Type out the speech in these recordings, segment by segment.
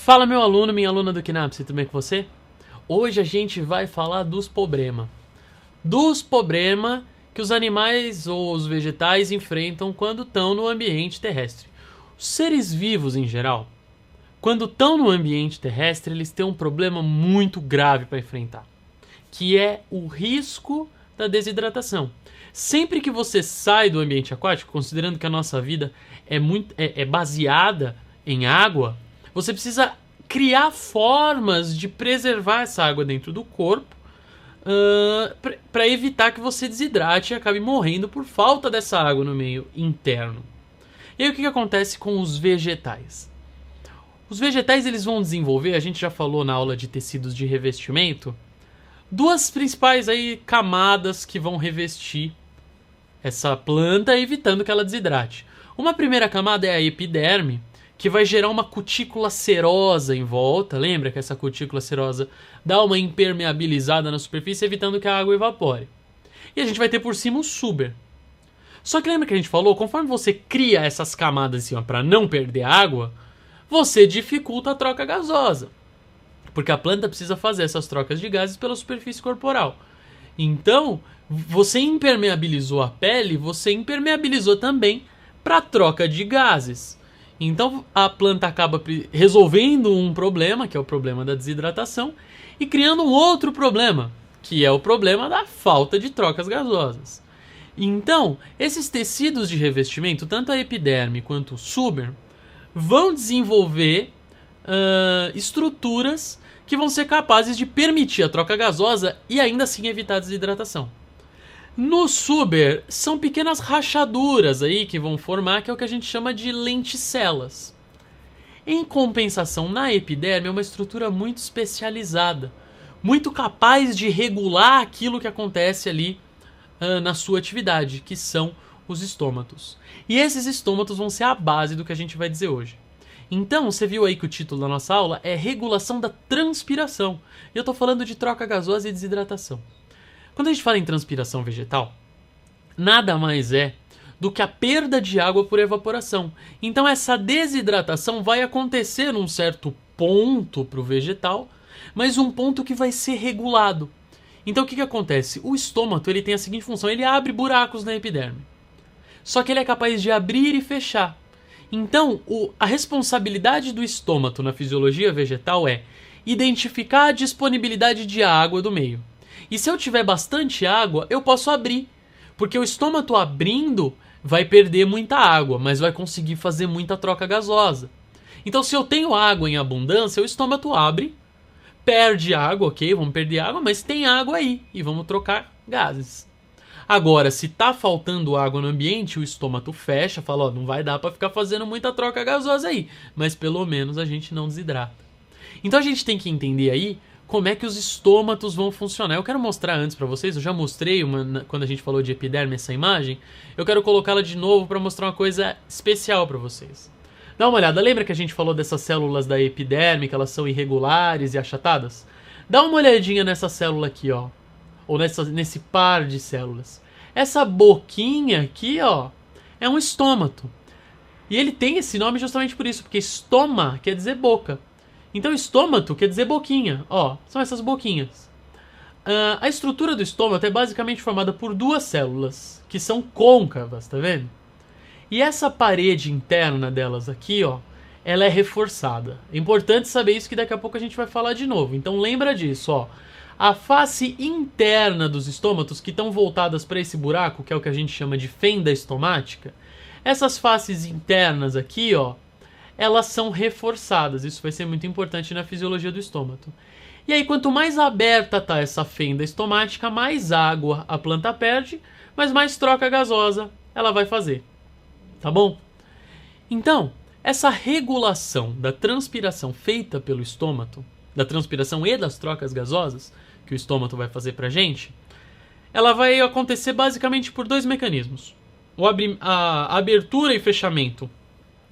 Fala, meu aluno, minha aluna do Knapps, tudo bem com você? Hoje a gente vai falar dos problemas. Dos problemas que os animais ou os vegetais enfrentam quando estão no ambiente terrestre. Os seres vivos, em geral, quando estão no ambiente terrestre, eles têm um problema muito grave para enfrentar, que é o risco da desidratação. Sempre que você sai do ambiente aquático, considerando que a nossa vida é baseada em água, você precisa criar formas de preservar essa água dentro do corpo para evitar que você desidrate e acabe morrendo por falta dessa água no meio interno. E aí o que acontece com os vegetais? Os vegetais eles vão desenvolver, a gente já falou na aula de tecidos de revestimento, duas principais aí camadas que vão revestir essa planta, evitando que ela desidrate. Uma primeira camada é a epiderme, que vai gerar uma cutícula serosa em volta. Lembra que essa cutícula serosa dá uma impermeabilizada na superfície, evitando que a água evapore. E a gente vai ter por cima o suber. Só que lembra que a gente falou, conforme você cria essas camadas assim, para não perder água, você dificulta a troca gasosa. Porque a planta precisa fazer essas trocas de gases pela superfície corporal. Então, você impermeabilizou a pele, você impermeabilizou também para a troca de gases. Então, a planta acaba resolvendo um problema, que é o problema da desidratação, e criando um outro problema, que é o problema da falta de trocas gasosas. Então, esses tecidos de revestimento, tanto a epiderme quanto o suber, vão desenvolver estruturas que vão ser capazes de permitir a troca gasosa e ainda assim evitar a desidratação. No suber, são pequenas rachaduras aí que vão formar, que é o que a gente chama de lenticelas. Em compensação, na epiderme é uma estrutura muito especializada, muito capaz de regular aquilo que acontece ali na sua atividade, que são os estômatos. E esses estômatos vão ser a base do que a gente vai dizer hoje. Então, você viu aí que o título da nossa aula é regulação da transpiração. E eu estou falando de troca gasosa e desidratação. Quando a gente fala em transpiração vegetal, nada mais é do que a perda de água por evaporação. Então essa desidratação vai acontecer num certo ponto para o vegetal, mas um ponto que vai ser regulado. Então o que acontece? O estômato ele tem a seguinte função, ele abre buracos na epiderme. Só que ele é capaz de abrir e fechar. Então a responsabilidade do estômato na fisiologia vegetal é identificar a disponibilidade de água do meio. E se eu tiver bastante água, eu posso abrir. Porque o estômato abrindo vai perder muita água, mas vai conseguir fazer muita troca gasosa. Então se eu tenho água em abundância, o estômato abre, perde água, ok, vamos perder água, mas tem água aí e vamos trocar gases. Agora, se está faltando água no ambiente, o estômato fecha, fala, não vai dar para ficar fazendo muita troca gasosa aí, mas pelo menos a gente não desidrata. Então a gente tem que entender aí como é que os estômatos vão funcionar. Eu quero mostrar antes para vocês, eu já mostrei quando a gente falou de epiderme essa imagem, eu quero colocá-la de novo para mostrar uma coisa especial para vocês. Dá uma olhada, lembra que a gente falou dessas células da epiderme, que elas são irregulares e achatadas? Dá uma olhadinha nessa célula aqui, ó, ou nesse par de células. Essa boquinha aqui, ó, é um estômato. E ele tem esse nome justamente por isso, porque estoma quer dizer boca. Então estômato quer dizer boquinha, ó, são essas boquinhas. A estrutura do estômato é basicamente formada por duas células, que são côncavas, tá vendo? E essa parede interna delas aqui, ó, ela é reforçada. É importante saber isso que daqui a pouco a gente vai falar de novo. Então lembra disso, ó. A face interna dos estômatos, que estão voltadas para esse buraco, que é o que a gente chama de fenda estomática, essas faces internas aqui, ó, elas são reforçadas. Isso vai ser muito importante na fisiologia do estômato. E aí, quanto mais aberta está essa fenda estomática, mais água a planta perde, mas mais troca gasosa ela vai fazer. Tá bom? Então, essa regulação da transpiração feita pelo estômato, da transpiração e das trocas gasosas que o estômato vai fazer pra gente, ela vai acontecer basicamente por dois mecanismos. A abertura e fechamento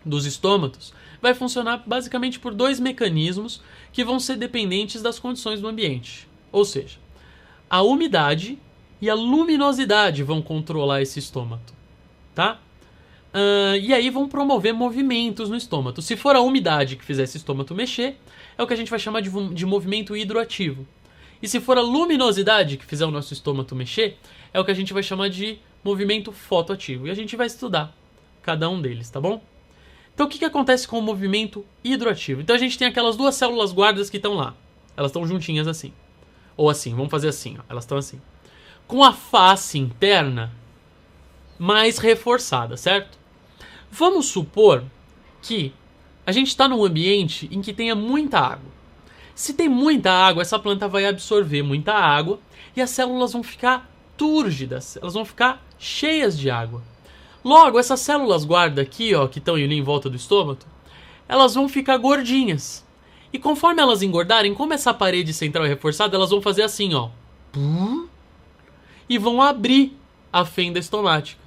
dos estômatos vai funcionar basicamente por dois mecanismos que vão ser dependentes das condições do ambiente. Ou seja, a umidade e a luminosidade vão controlar esse estômato, tá? E aí vão promover movimentos no estômago. Se for a umidade que fizer esse estômago mexer, é o que a gente vai chamar de movimento hidroativo. E se for a luminosidade que fizer o nosso estômago mexer, é o que a gente vai chamar de movimento fotoativo. E a gente vai estudar cada um deles, tá bom? Então o que acontece com o movimento hidroativo? Então a gente tem aquelas duas células guardas que estão lá. Elas estão juntinhas assim. Ou assim, vamos fazer assim, ó. Elas estão assim. Com a face interna mais reforçada, certo? Vamos supor que a gente está num ambiente em que tenha muita água. Se tem muita água, essa planta vai absorver muita água e as células vão ficar túrgidas, elas vão ficar cheias de água. Logo, essas células guarda aqui, ó, que estão ali em volta do estômago, elas vão ficar gordinhas. E conforme elas engordarem, como essa parede central é reforçada, elas vão fazer assim, ó. E vão abrir a fenda estomática.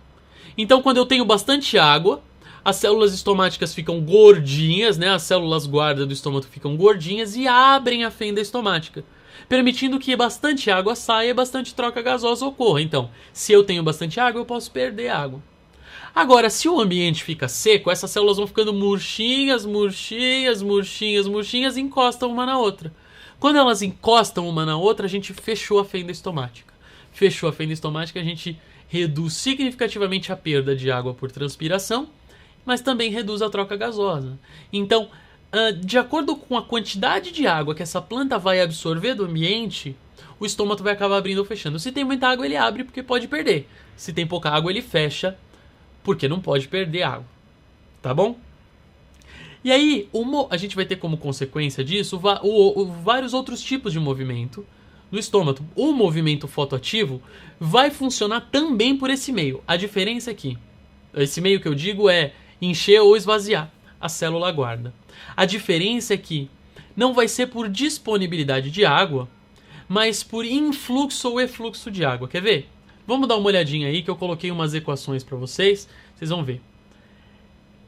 Então, quando eu tenho bastante água, as células estomáticas ficam gordinhas, né? As células guarda do estômago ficam gordinhas e abrem a fenda estomática, permitindo que bastante água saia e bastante troca gasosa ocorra. Então, se eu tenho bastante água, eu posso perder água. Agora, se o ambiente fica seco, essas células vão ficando murchinhas, murchinhas, murchinhas, murchinhas e encostam uma na outra. Quando elas encostam uma na outra, a gente fechou a fenda estomática. Fechou a fenda estomática, a gente reduz significativamente a perda de água por transpiração, mas também reduz a troca gasosa. Então, de acordo com a quantidade de água que essa planta vai absorver do ambiente, o estômago vai acabar abrindo ou fechando. Se tem muita água, ele abre porque pode perder. Se tem pouca água, ele fecha porque não pode perder água. Tá bom? E aí, a gente vai ter como consequência disso vários outros tipos de movimento no estômago. O movimento fotoativo vai funcionar também por esse meio. A diferença é que esse meio que eu digo é encher ou esvaziar a célula guarda. A diferença é que não vai ser por disponibilidade de água, mas por influxo ou efluxo de água. Quer ver? Vamos dar uma olhadinha aí que eu coloquei umas equações para vocês. Vocês vão ver.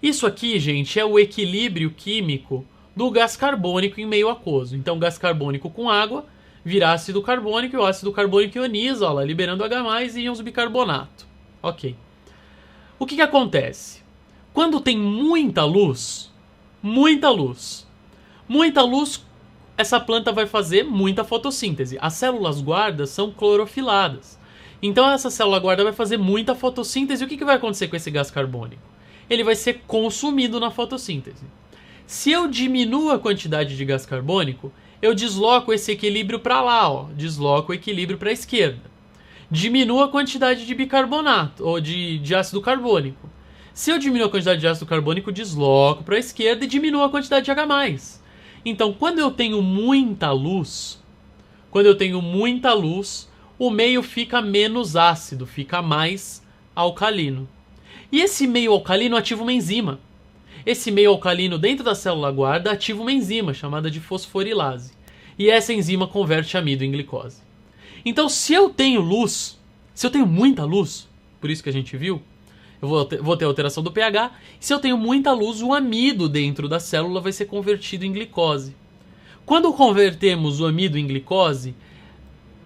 Isso aqui, gente, é o equilíbrio químico do gás carbônico em meio aquoso. Então, gás carbônico com água vira ácido carbônico e o ácido carbônico ioniza, ó lá, liberando H+, e íons bicarbonato. Ok. O que acontece? Quando tem muita luz, essa planta vai fazer muita fotossíntese. As células guardas são clorofiladas. Então essa célula guarda vai fazer muita fotossíntese. E o que vai acontecer com esse gás carbônico? Ele vai ser consumido na fotossíntese. Se eu diminuo a quantidade de gás carbônico, eu desloco esse equilíbrio para lá, ó. Desloco o equilíbrio para a esquerda. Diminuo a quantidade de bicarbonato, ou de ácido carbônico. Se eu diminuo a quantidade de ácido carbônico, desloco para a esquerda e diminuo a quantidade de H+. Então, quando eu tenho muita luz, o meio fica menos ácido, fica mais alcalino. E esse meio alcalino ativa uma enzima. Esse meio alcalino dentro da célula guarda ativa uma enzima chamada de fosforilase. E essa enzima converte amido em glicose. Então, se eu tenho muita luz, por isso que a gente viu, eu vou ter alteração do pH. Se eu tenho muita luz, o amido dentro da célula vai ser convertido em glicose. Quando convertemos o amido em glicose,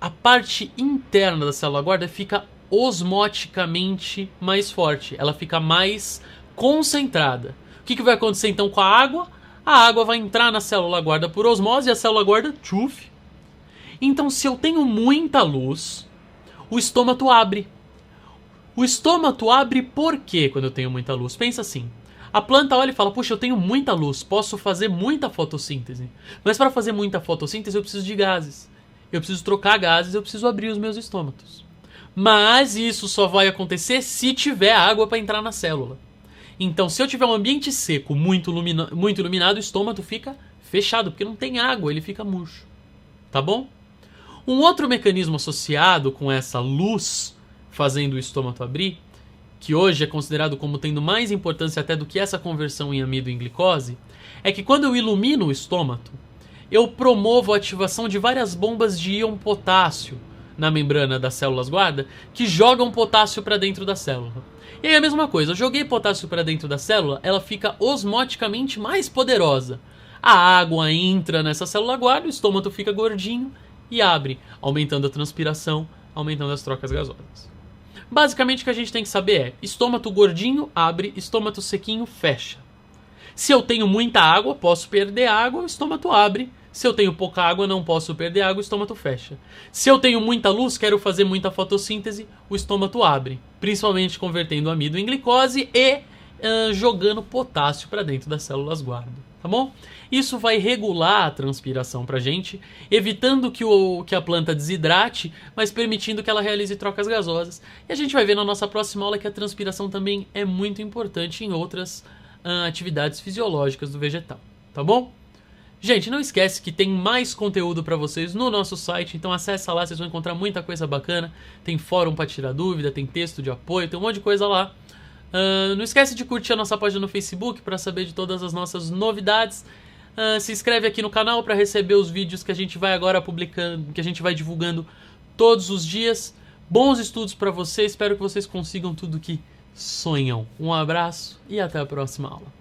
a parte interna da célula guarda fica osmoticamente mais forte. Ela fica mais concentrada. O que vai acontecer então com a água? A água vai entrar na célula guarda por osmose e a célula guarda, tchuf. Então, se eu tenho muita luz, o estômago abre. O estômago abre por quê quando eu tenho muita luz? Pensa assim. A planta olha e fala, puxa, eu tenho muita luz, posso fazer muita fotossíntese. Mas para fazer muita fotossíntese eu preciso de gases. Eu preciso trocar gases, eu preciso abrir os meus estômatos. Mas isso só vai acontecer se tiver água para entrar na célula. Então, se eu tiver um ambiente seco, muito iluminado, o estômago fica fechado, porque não tem água, ele fica murcho. Tá bom? Um outro mecanismo associado com essa luz fazendo o estômago abrir, que hoje é considerado como tendo mais importância até do que essa conversão em amido em glicose, é que quando eu ilumino o estômago, eu promovo a ativação de várias bombas de íon potássio na membrana das células guarda, que jogam potássio para dentro da célula. E aí a mesma coisa, eu joguei potássio para dentro da célula, ela fica osmoticamente mais poderosa. A água entra nessa célula guarda, o estômago fica gordinho e abre, aumentando a transpiração, aumentando as trocas gasosas. Basicamente o que a gente tem que saber é: estômago gordinho, abre, estômago sequinho, fecha. Se eu tenho muita água, posso perder água, o estômago abre. Se eu tenho pouca água, não posso perder água, o estômago fecha. Se eu tenho muita luz, quero fazer muita fotossíntese, o estômago abre. Principalmente convertendo amido em glicose e jogando potássio para dentro das células guarda, tá bom? Isso vai regular a transpiração pra gente, evitando que a planta desidrate, mas permitindo que ela realize trocas gasosas. E a gente vai ver na nossa próxima aula que a transpiração também é muito importante em outras atividades fisiológicas do vegetal, tá bom? Gente, não esquece que tem mais conteúdo para vocês no nosso site, então acessa lá, vocês vão encontrar muita coisa bacana. Tem fórum para tirar dúvida, tem texto de apoio, tem um monte de coisa lá. Não esquece de curtir a nossa página no Facebook para saber de todas as nossas novidades. Se inscreve aqui no canal para receber os vídeos que a gente vai agora publicando, que a gente vai divulgando todos os dias. Bons estudos para vocês, espero que vocês consigam tudo que sonham. Um abraço e até a próxima aula.